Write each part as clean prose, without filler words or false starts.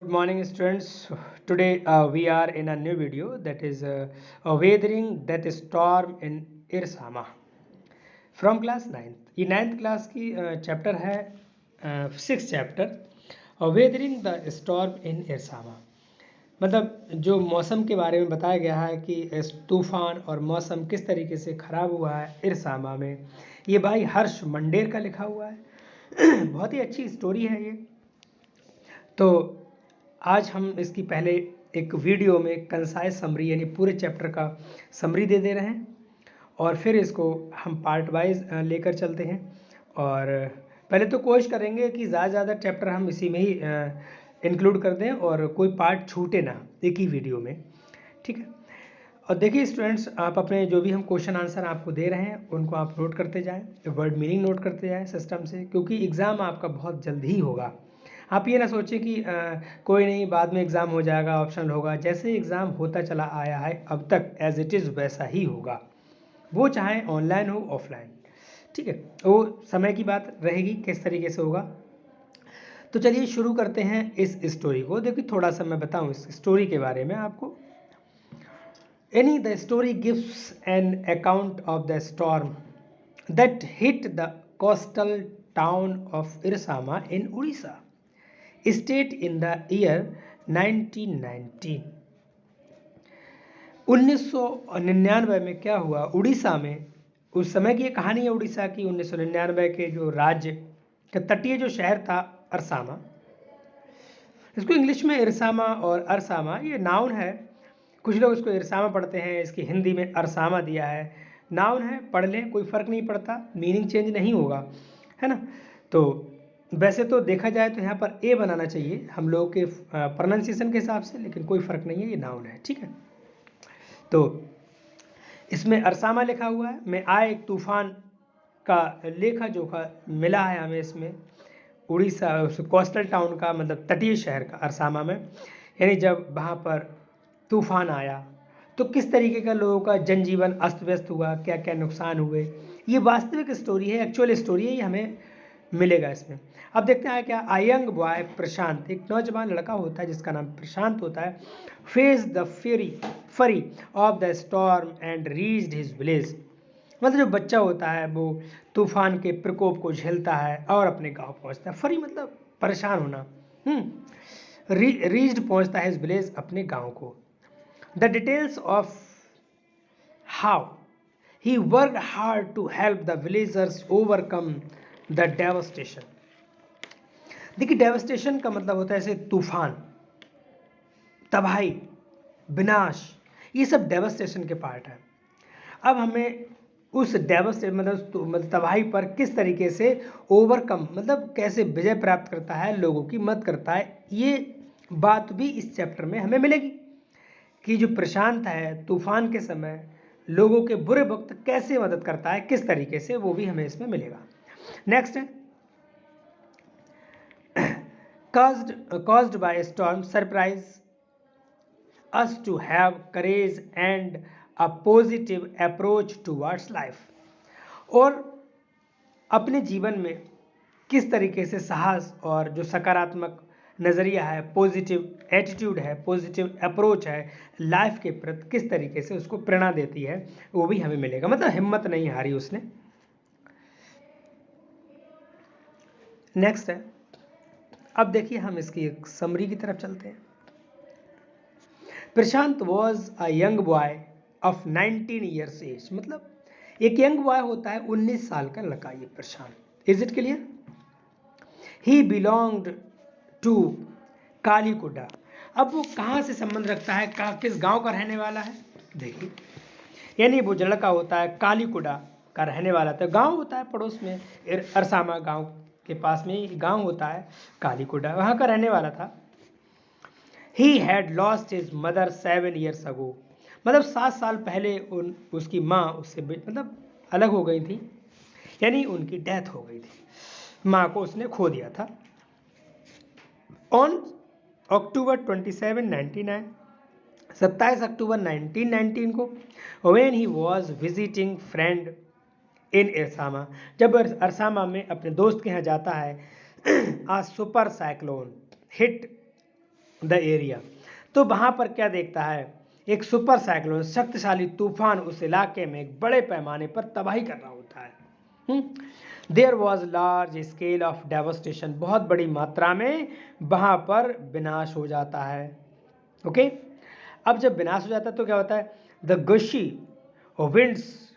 Good morning, students. Today we are in a new video, that is weathering that storm in Irsama from class 9th. ये 9th class की chapter है 6th chapter weathering the storm in Ersama. मतलब जो मौसम के बारे में बताया गया है कि इस तूफान और मौसम किस तरीके से ख़राब हुआ है इरसामा में। ये भाई हर्ष मंडेर का लिखा हुआ है। बहुत ही अच्छी स्टोरी है ये। तो आज हम इसकी पहले एक वीडियो में कंसाइज समरी यानी पूरे चैप्टर का समरी दे रहे हैं और फिर इसको हम पार्ट वाइज लेकर चलते हैं। और पहले तो कोशिश करेंगे कि ज़्यादा चैप्टर हम इसी में ही इंक्लूड कर दें और कोई पार्ट छूटे ना एक ही वीडियो में, ठीक है। और देखिए स्टूडेंट्स, आप अपने जो भी हम क्वेश्चन आंसर आपको दे रहे हैं उनको आप नोट करते जाएं, वर्ड मीनिंग नोट करते जाएं सिस्टम से, क्योंकि एग्ज़ाम आपका बहुत जल्द ही होगा। आप ये ना सोचें कि कोई नहीं बाद में एग्ज़ाम हो जाएगा, ऑप्शनल होगा। जैसे एग्ज़ाम होता चला आया है अब तक एज इट इज़ वैसा ही होगा, वो चाहे ऑनलाइन हो ऑफलाइन, ठीक है। वो समय की बात रहेगी किस तरीके से होगा। तो चलिए शुरू करते हैं इस स्टोरी को। देखिए थोड़ा सा मैं बताऊं इस स्टोरी के बारे में आपको। The story gives an account of the storm that hit the coastal town of Irsama in Odisha state in the year 1919। 1999 में क्या हुआ उड़ीसा में, उस समय की ये कहानी है उड़ीसा की। 1999 के जो राज्य का तटीय जो शहर था अरसामा, इसको इंग्लिश में इरसामा और अरसामा ये नाउन है। कुछ लोग इसको इरसामा पढ़ते हैं, इसकी हिंदी में अरसामा दिया है। नाउन है, पढ़ लें, कोई फ़र्क नहीं पड़ता, मीनिंग चेंज नहीं होगा, है ना। तो वैसे तो देखा जाए तो यहाँ पर ए बनाना चाहिए हम लोगों के प्रोनाउंसिएशन के हिसाब से, लेकिन कोई फ़र्क नहीं है, ये नाउन है, ठीक है। तो इसमें अरसामा लिखा हुआ है। मैं आए एक तूफान का लेखा जोखा मिला है हमें इसमें उड़ीसा कोस्टल टाउन का, मतलब तटीय शहर का अरसामा में। यानी जब वहाँ पर तूफान आया तो किस तरीके का लोगों का जनजीवन अस्त व्यस्त हुआ, क्या क्या नुकसान हुए। ये वास्तविक स्टोरी है, एक्चुअल स्टोरी है, ये हमें मिलेगा इसमें। अब देखते हैं क्या। आ यंग बॉय प्रशांत, एक नौजवान लड़का होता है जिसका नाम प्रशांत होता है, फेस द फरी of the storm and reached his village. मतलब जो बच्चा होता है वो तूफान के प्रकोप को झेलता है और अपने गांव पहुंचता है। फरी मतलब परेशान होना। रीच्ड पहुंचता है इस विलेज, अपने गांव को। The details of how he work hard to help the villagers overcome the devastation. देखिए डेवस्टेशन का मतलब होता है ऐसे तूफान, तबाही, विनाश, ये सब डेवस्टेशन के पार्ट है। अब हमें उस डेवस्टेशन मतलब तबाही पर किस तरीके से ओवरकम, मतलब कैसे विजय प्राप्त करता है, लोगों की मदद करता है, ये बात भी इस चैप्टर में हमें मिलेगी कि जो प्रशांत है तूफान के समय लोगों के बुरे वक्त कैसे मदद करता है, किस तरीके से, वो भी हमें इसमें मिलेगा। नेक्स्ट है caused by a storm surprise us to have courage and a positive approach towards life। और अपने जीवन में किस तरीके से साहस और जो सकारात्मक नज़रिया है, पॉजिटिव एटीट्यूड है, पॉजिटिव अप्रोच है लाइफ के प्रति, किस तरीके से उसको प्रेरणा देती है, वो भी हमें मिलेगा। मतलब हिम्मत नहीं हारी उसने। नेक्स्ट है, अब देखिए हम इसकी एक समरी की तरफ चलते हैं। Prashant was a young boy of 19 years age. मतलब एक यंग बॉय होता है 19 साल का लड़का ये Prashant. Is it clear? He belonged to Kalikuda. अब वो कहाँ से संबंध रखता है, किस गांव का रहने वाला है, देखिए। यानी वो लड़का होता है कालीकुडा का रहने वाला था। गांव होता है पड़ोस में, अरसामा गांव के पास में ही गांव होता है कालीकुडा, वहाँ का रहने वाला था। He had lost his mother 7 years ago। मतलब 7 साल पहले उसकी माँ उससे मतलब अलग हो गई थी, यानी उनकी डेथ हो गई थी, माँ को उसने खो दिया था। ऑन अक्टूबर 27, 1999, 27 अक्टूबर 1919 को, when he was visiting friend in अरसामा, जब अरसामा में अपने दोस्त के यहाँ जाता है, a super cyclone hit the area. तो वहां पर क्या देखता है, एक सुपर साइक्लोन, शक्तिशाली तूफान उस इलाके में एक बड़े पैमाने पर तबाही कर रहा होता है। There was large scale of devastation, बहुत बड़ी मात्रा में वहां पर विनाश हो जाता है। ओके, अब जब विनाश हो जाता है तो क्या होता है, the gusty winds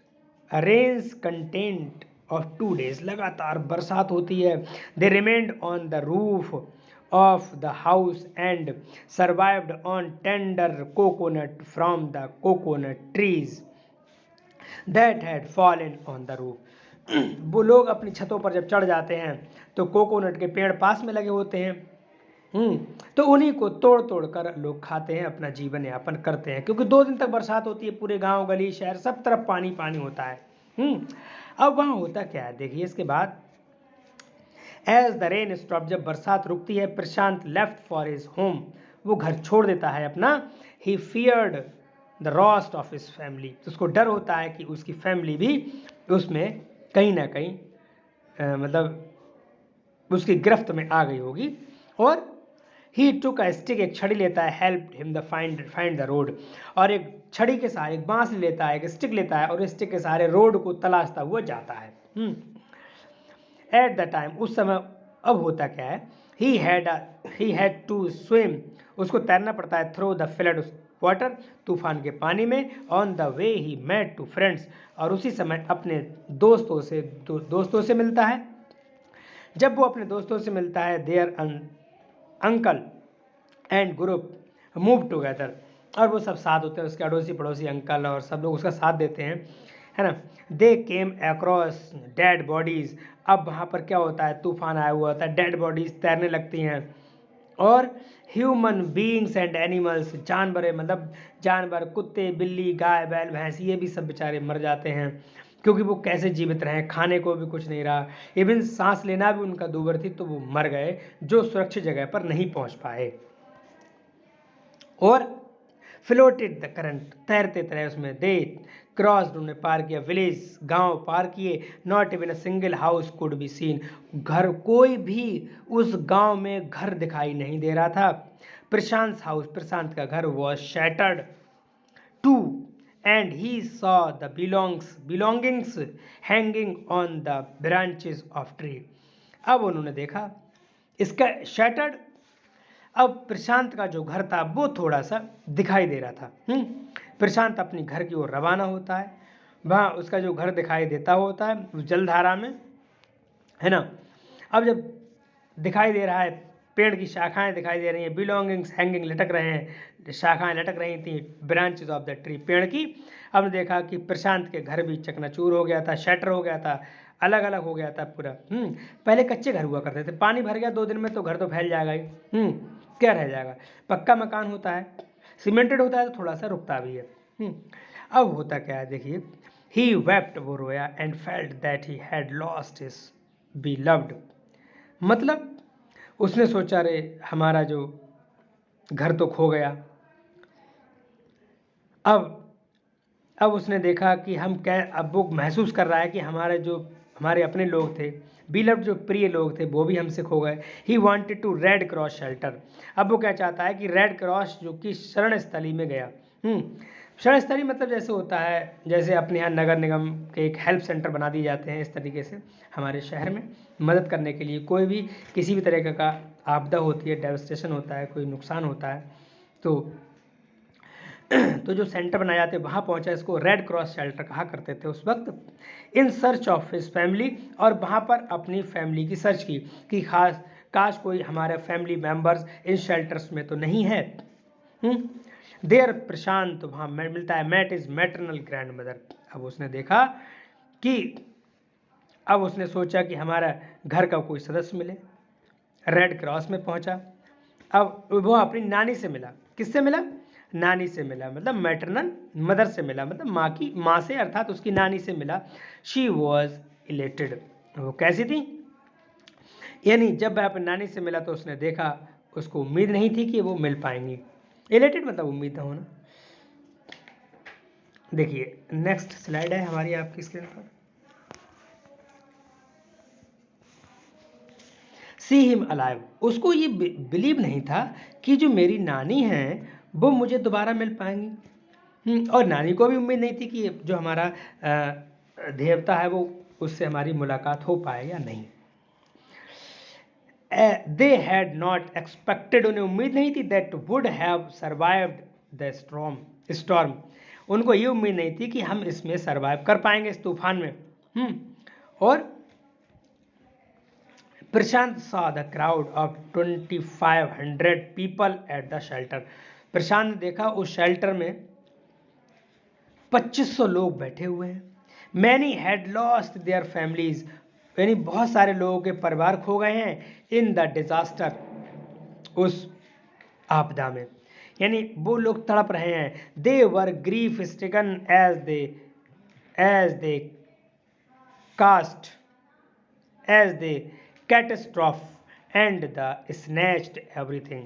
rains content of 2 days, लगातार बरसात होती है। They remained on the roof of the house and survived on tender coconut from the coconut trees that had fallen on the roof. वो लोग अपनी छतों पर जब चढ़ जाते हैं तो कोकोनट के पेड़ पास में लगे होते हैं, तो उन्हीं को तोड़ तोड़ कर लोग खाते हैं, अपना जीवन यापन करते हैं, क्योंकि 2 दिन तक बरसात होती है, पूरे गांव गली शहर सब तरफ पानी पानी होता है। अब वहां होता क्या है, देखिए इसके बाद, एज द रेन स्टॉप, जब बरसात रुकती है, Prashant left for his home, वो घर छोड़ देता है अपना। He feared the worst of his family, तो उसको डर होता है कि उसकी फैमिली भी उसमें कहीं ना कहीं मतलब उसकी गिरफ्त में आ गई होगी। और ही टुक अ स्टिक, एक छड़ी लेता है, help him the find the road, और एक छड़ी के सहारे, एक बांस लेता है, एक स्टिक लेता है, और स्टिक के सहारे रोड को तलाशता हुआ जाता है। एट द टाइम, उस समय, अब होता क्या है, ही हैड टू स्विम, उसको तैरना पड़ता है, थ्रू द फ्लड वाटर, तूफान के पानी में। On the way he met two friends, और उसी समय अपने दोस्तों से मिलता है। जब वो अपने दोस्तों से मिलता है, there uncle and group move together, और वो सब साथ होते हैं, उसके अड़ोसी पड़ोसी अंकल और सब लोग उसका साथ देते हैं, है ना। दे केम अक्रॉस डेड बॉडीज, अब वहाँ पर क्या होता है, तूफान आया हुआ होता है, डेड बॉडीज तैरने लगती हैं, और ह्यूमन बीइंग्स एंड एनिमल्स, जानवर, मतलब जानवर, कुत्ते बिल्ली गाय बैल भैंस, ये भी सब बेचारे मर जाते हैं, क्योंकि वो कैसे जीवित रहे, खाने को भी कुछ नहीं रहा, इवन सांस लेना भी उनका दूभर थी, तो वो मर गए, जो सुरक्षित जगह पर नहीं पहुंच पाए। और फ्लोटेड द करंट, तैरते तैरते उसमें, दे क्रॉस्ड, उन्होंने पार किया, विलेज, गांव पार किए, not even a single house could be seen, घर, कोई भी उस गांव में घर दिखाई नहीं दे रहा था। प्रशांत हाउस, प्रशांत का घर, was shattered too, and he saw the belongings hanging on the branches of tree, अब उन्होंने देखा इसका शैटर्ड, अब प्रशांत का जो घर था वो थोड़ा सा दिखाई दे रहा था। प्रशांत अपनी घर की ओर रवाना होता है, वहाँ उसका जो घर दिखाई देता होता है उस जलधारा में, है ना। अब जब दिखाई दे रहा है, पेड़ की शाखाएं दिखाई दे रही हैं, बिलोंगिंग्स हैंगिंग, लटक रहे हैं, शाखाएं लटक रही थी ब्रांचेस ऑफ द ट्री, पेड़ की। अब देखा कि प्रशांत के घर भी चकनाचूर हो गया था, शटर हो गया था, अलग अलग हो गया था पूरा। पहले कच्चे घर हुआ करते थे, पानी भर गया 2 दिन में तो घर तो फैल जाएगा ही। क्या रह जाएगा, पक्का मकान होता है, सीमेंटेड होता है तो थोड़ा सा रुकता भी है। अब होता क्या है, देखिए, ही वेप्ट, वो रोया, and felt that he had lost his beloved, मतलब उसने सोचा, रे हमारा जो घर तो खो गया। अब उसने देखा कि हम क्या, अब वो महसूस कर रहा है कि हमारे अपने लोग थे, बिलव्ड, जो प्रिय लोग थे, वो भी हमसे खो गए। He wanted to red cross shelter, अब वो क्या चाहता है कि रेड क्रॉस जो कि शरण स्थली में गया। शरण स्थली मतलब जैसे होता है, जैसे अपने यहाँ नगर निगम के एक हेल्प सेंटर बना दिए जाते हैं, इस तरीके से हमारे शहर में मदद करने के लिए, कोई भी किसी भी तरह का आपदा होती है, डेवस्टेशन होता है, कोई नुकसान होता है, तो जो सेंटर बनाए जाते हैं वहाँ पहुँचा, इसको रेड क्रॉस शेल्टर कहा करते थे उस वक्त। In search of his family, और वहाँ पर अपनी फैमिली की सर्च की कि काश कोई हमारे फैमिली मेंबर्स इन शेल्टर्स में तो नहीं है। देयर प्रशांत वहाँ मिलता है, met his maternal grand mother, अब उसने देखा कि, अब उसने सोचा कि हमारा घर का कोई सदस्य मिले, रेड क्रॉस में पहुंचा। अब वो अपनी नानी से मिला, किससे मिला, नानी से मिला, मतलब मैटरनल मदर से मिला, मतलब माँ से, अर्थात उसकी नानी से मिला। शी वॉज इलेटेड, वो कैसी थी, यानी जब वह अपनी नानी से मिला तो उसने देखा, उसको उम्मीद नहीं थी कि वो मिल पाएंगी। इलेटेड मतलब उम्मीद ना होना। देखिए नेक्स्ट स्लाइड है हमारी आपकी स्क्रीन पर। सी हिम अलाइव, उसको ये बिलीव नहीं था कि जो मेरी नानी हैं वो मुझे दोबारा मिल पाएंगी। और नानी को भी उम्मीद नहीं थी कि जो हमारा देवता है वो उससे हमारी मुलाकात हो पाए या नहीं। दे हैड नॉट एक्सपेक्टेड, उन्हें उम्मीद नहीं थी that would have survived the storm, उनको ये उम्मीद नहीं थी कि हम इसमें सर्वाइव कर पाएंगे, इस तूफान में। और प्रशांत saw the crowd of 2500 people at the shelter, प्रशांत ने देखा उस शेल्टर में 2500 लोग बैठे हुए हैं। Many had lost their families, यानी बहुत सारे लोगों के परिवार खो गए हैं इन द डिजास्टर, उस आपदा में, यानी वो लोग तड़प रहे हैं। They were grief stricken as they catastrophe and the snatched everything,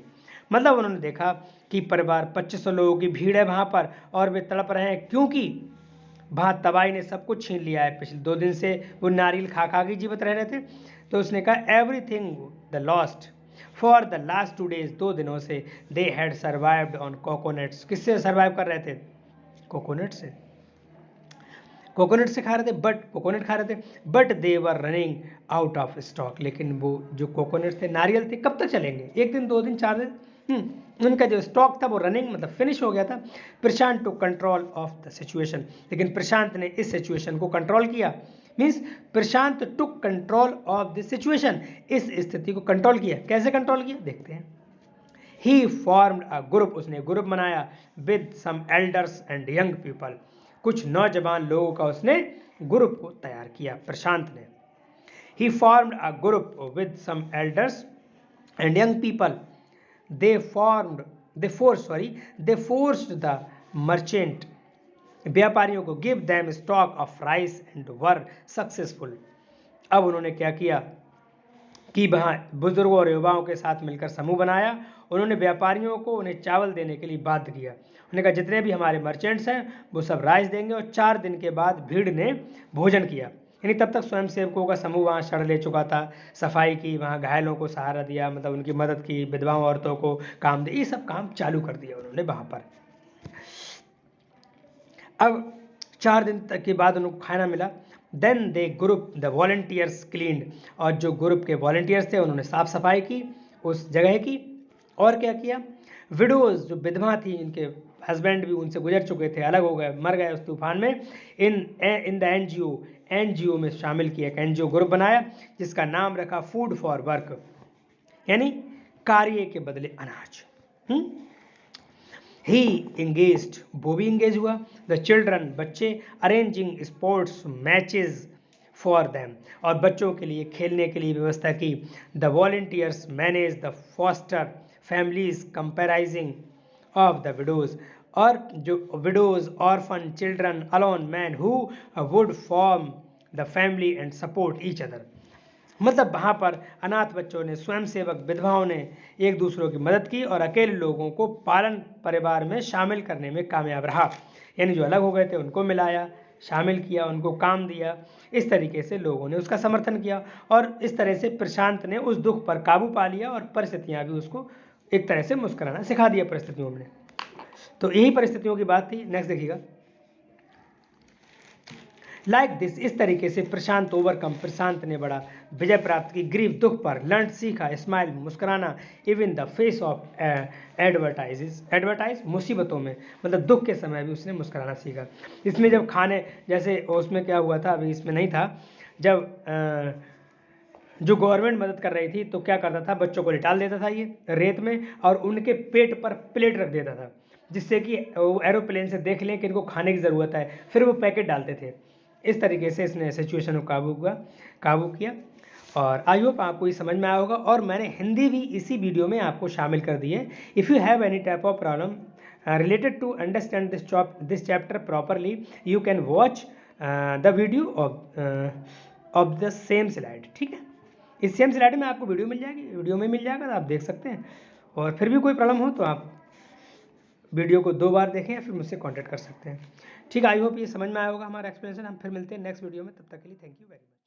मतलब उन्होंने देखा कि परिवार 2500 लोगों की भीड़ है वहां पर और वे तड़प रहे हैं क्योंकि वहां तबाही ने सब कुछ छीन लिया है। पिछले 2 दिन से वो नारियल खा खा के जीवित रह रहे थे। तो उसने कहा everything the lost for the last 2 days, 2 दिनों से they had survived on coconuts, किससे सर्वाइव कर रहे थे? कोकोनट से, कोकोनट से खा रहे थे, कोकोनट खा रहे थे, but they were running out of stock, लेकिन वो जो कोकोनट थे, नारियल थे, कब तक चलेंगे? 1 दिन, 2 दिन, 4 दिन, उनका जो स्टॉक था वो रनिंग मतलब फिनिश हो गया था। Prashant to control of the situation, लेकिन प्रशांत ने इस सिचुएशन को कंट्रोल किया। Means Prashant took control of the situation, इस स्थिति को कंट्रोल किया। कैसे कंट्रोल किया देखते हैं। ही फॉर्म्ड अ ग्रुप, उसने ग्रुप बनाया with some elders and young people, कुछ नौजवान लोगों का उसने ग्रुप को तैयार किया प्रशांत ने। He formed a group with some elders and young people, they forced the merchant, व्यापारियों को, give them stock of rice and were successful. अब उन्होंने क्या किया कि वहाँ बुजुर्गों और युवाओं के साथ मिलकर समूह बनाया, उन्होंने व्यापारियों को उन्हें चावल देने के लिए बाध्य किया। उन्होंने कहा जितने भी हमारे मर्चेंट्स हैं वो सब राइस देंगे, और 4 दिन के बाद भीड़ ने भोजन किया। यानी तब तक स्वयं सेवकों का समूह वहाँ शरण ले चुका था, सफाई की, वहाँ घायलों को सहारा दिया, मतलब उनकी मदद की, विधवाओं औरतों को काम दिया, ये सब काम चालू कर दिया उन्होंने वहाँ पर। अब 4 दिन तक के बाद उनको खाना मिला। Then they group the volunteers cleaned, और जो ग्रुप के वॉलंटियर्स थे उन्होंने साफ सफाई की उस जगह की। और क्या किया? विडोज, जो विधवा थी, इनके हस्बैंड भी उनसे गुजर चुके थे, अलग हो गए, मर गए उस तूफान में, इन द एनजीओ में शामिल किया, एक एनजीओ ग्रुप बनाया जिसका नाम रखा फूड फॉर वर्क, यानी कार्य के बदले अनाज। ही इंगेज्ड, वो भी इंगेज हुआ, द चिल्ड्रन, बच्चे, arranging sports matches for them, और बच्चों के लिए खेलने के लिए व्यवस्था की। The volunteers manage the foster families comprising of the widows, और जो widows, orphan, children, alone man who would form the family and support each other, मतलब वहाँ पर अनाथ बच्चों ने, स्वयंसेवक, विधवाओं ने एक दूसरों की मदद की और अकेले लोगों को पालन परिवार में शामिल करने में कामयाब रहा। यानी जो अलग हो गए थे उनको मिलाया, शामिल किया, उनको काम दिया, इस तरीके से लोगों ने उसका समर्थन किया, और इस तरह से प्रशांत ने उस दुख पर काबू पा लिया और परिस्थितियाँ भी उसको एक तरह से मुस्कुराना सिखा दिया परिस्थितियों में। तो यही परिस्थितियों की बात थी। नेक्स्ट देखिएगा। लाइक दिस, इस तरीके से प्रशांत ओवरकम, प्रशांत ने बड़ा विजय प्राप्त की, ग्रीफ, दुख पर, लर्न, सीखा, स्माइल, मुस्कुराना, even the face of advertise, मुसीबतों में, मतलब दुख के समय भी उसने मुस्कुराना सीखा। इसमें जब खाने, जैसे उसमें क्या हुआ था, अभी इसमें नहीं था, जब जो गवर्नमेंट मदद कर रही थी तो क्या करता था, बच्चों को लिटाल देता था ये रेत में, और उनके पेट पर प्लेट रख देता था, जिससे कि वो एरोप्लेन से देख लें कि इनको खाने की ज़रूरत है, फिर वो पैकेट डालते थे। इस तरीके से इसने सिचुएशन को काबू किया, और आई होप आपको ये समझ में आया होगा। और मैंने हिंदी भी इसी वीडियो में आपको शामिल कर दी है। If you have any type of problem related to understand this chapter properly, you can watch the video of the same slide। ठीक है, इस सेम स्लाइड में आपको वीडियो मिल जाएगी, वीडियो में मिल जाएगा, तो आप देख सकते हैं। और फिर भी कोई प्रॉब्लम हो तो आप वीडियो को 2 बार देखें या फिर मुझसे कांटेक्ट कर सकते हैं। ठीक है, आई होप ये समझ में आया होगा हमारा एक्सप्लेनेशन। हम फिर मिलते हैं नेक्स्ट वीडियो में, तब तक के लिए थैंक यू वेरी मच।